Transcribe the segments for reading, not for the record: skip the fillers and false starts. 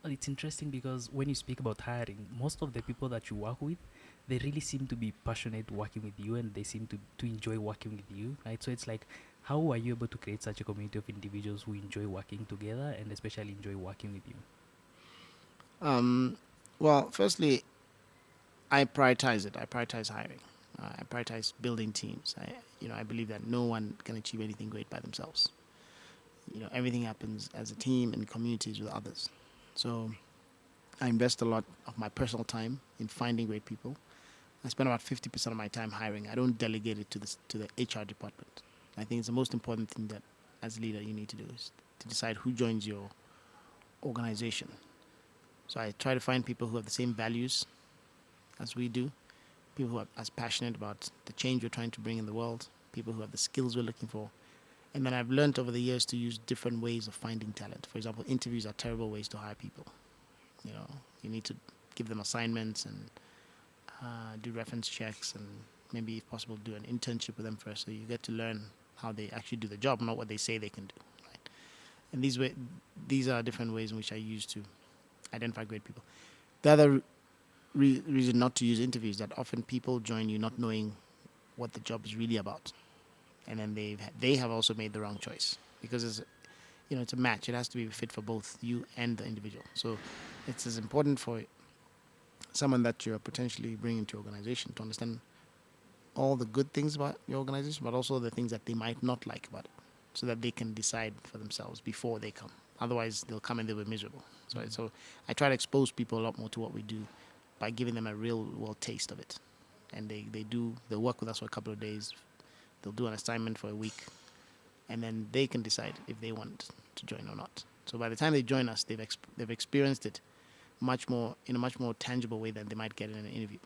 Well, it's interesting because when you speak about hiring, most of the people that you work with, they really seem to be passionate working with you and they seem to enjoy working with you, right? So it's like, how are you able to create such a community of individuals who enjoy working together and especially enjoy working with you? Um, well, firstly, I prioritize it. I prioritize hiring. I prioritize building teams. I believe that no one can achieve anything great by themselves. Everything happens as a team and communities with others. So I invest a lot of my personal time in finding great people. I spend about 50% of my time hiring. I don't delegate it to the HR department. I think it's the most important thing that, as a leader, you need to do is to decide who joins your organization. So I try to find people who have the same values as we do, people who are as passionate about the change we're trying to bring in the world, people who have the skills we're looking for. And then I've learned over the years to use different ways of finding talent. For example, interviews are terrible ways to hire people. You know, you need to give them assignments and do reference checks and maybe, if possible, do an internship with them first, so you get to learn how they actually do the job, not what they say they can do. Right? And these are different ways in which I use to identify great people. The other reason not to use interviews is that often people join you not knowing what the job is really about, and then they have also made the wrong choice because it's a match. It has to be fit for both you and the individual. So it's as important for someone that you're potentially bringing to your organization to understand all the good things about your organization, but also the things that they might not like about it, so that they can decide for themselves before they come. Otherwise, they'll come and they'll be miserable. So I try to expose people a lot more to what we do by giving them a real world taste of it. And they work with us for a couple of days. They'll do an assignment for a week, and then they can decide if they want to join or not. So by the time they join us, they've experienced it much more in a much more tangible way than they might get in an interview.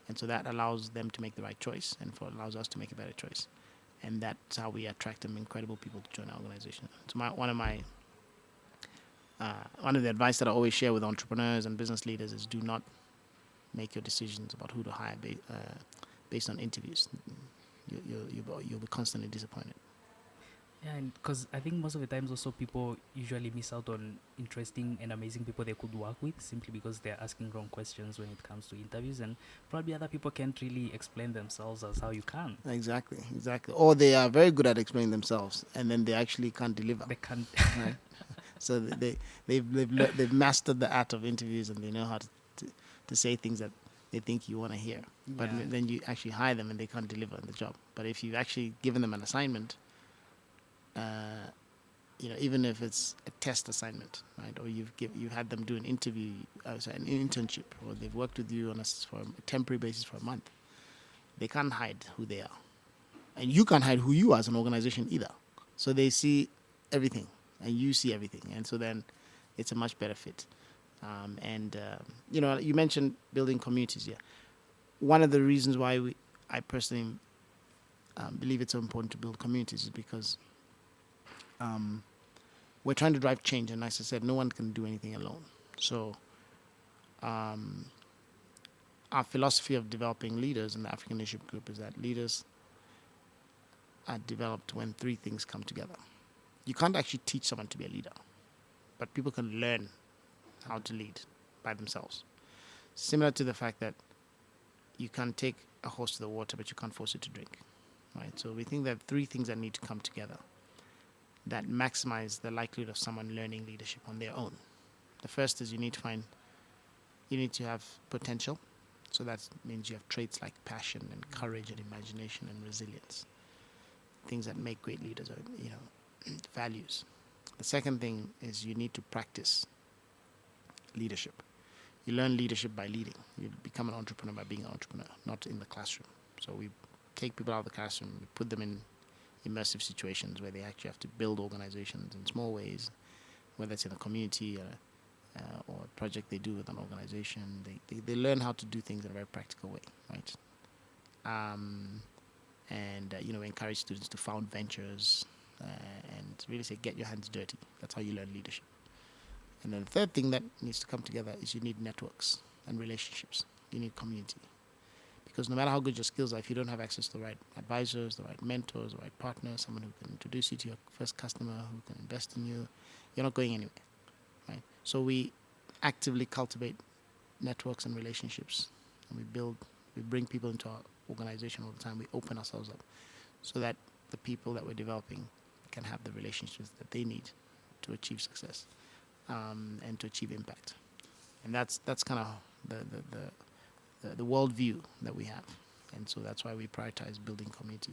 And so that allows them to make the right choice, and allows us to make a better choice. And that's how we attract them incredible people to join our organization. So one of the advice that I always share with entrepreneurs and business leaders is do not make your decisions about who to hire based on interviews. You'll be constantly disappointed. Yeah, and because I think most of the times also people usually miss out on interesting and amazing people they could work with simply because they're asking wrong questions when it comes to interviews, and probably other people can't really explain themselves as how you can. Exactly, exactly. Or they are very good at explaining themselves, and then they actually can't deliver. They can't. Right. So they've mastered the art of interviews, and they know how to say things that they think you want to hear. But Yeah. then you actually hire them, and they can't deliver on the job. But if you've actually given them an assignment, uh, even if it's a test assignment, right, or you've had them do an interview, an internship, or they've worked with you for a temporary basis for a month, they can't hide who they are, and you can't hide who you are as an organization either. So they see everything, and you see everything, and so then it's a much better fit. And you mentioned building communities here. One of the reasons why I personally believe it's so important to build communities is because um, we're trying to drive change, and as I said, no one can do anything alone. So um, our philosophy of developing leaders in the African Leadership Group is that leaders are developed when three things come together. You can't actually teach someone to be a leader, but people can learn how to lead by themselves. Similar to the fact that you can take a horse to the water, but you can't force it to drink. Right? So we think there are three things that need to come together that maximize the likelihood of someone learning leadership on their own. The first is you need to have potential. So that means you have traits like passion and courage and imagination and resilience, things that make great leaders, or values. The second thing is you need to practice leadership. You learn leadership by leading. You become an entrepreneur by being an entrepreneur, not in the classroom. So we take people out of the classroom, we put them in immersive situations where they actually have to build organizations in small ways, whether it's in a community or a project they do with an organization. They learn how to do things in a very practical way, right? And we encourage students to found ventures and really say, get your hands dirty. That's how you learn leadership. And then the third thing that needs to come together is you need networks and relationships. You need community. Because no matter how good your skills are, if you don't have access to the right advisors, the right mentors, the right partners, someone who can introduce you to your first customer, who can invest in you, you're not going anywhere, right? So we actively cultivate networks and relationships, and we bring people into our organization all the time. We open ourselves up so that the people that we're developing can have the relationships that they need to achieve success, and to achieve impact. And that's kind of the worldview that we have, and so that's why we prioritize building communities.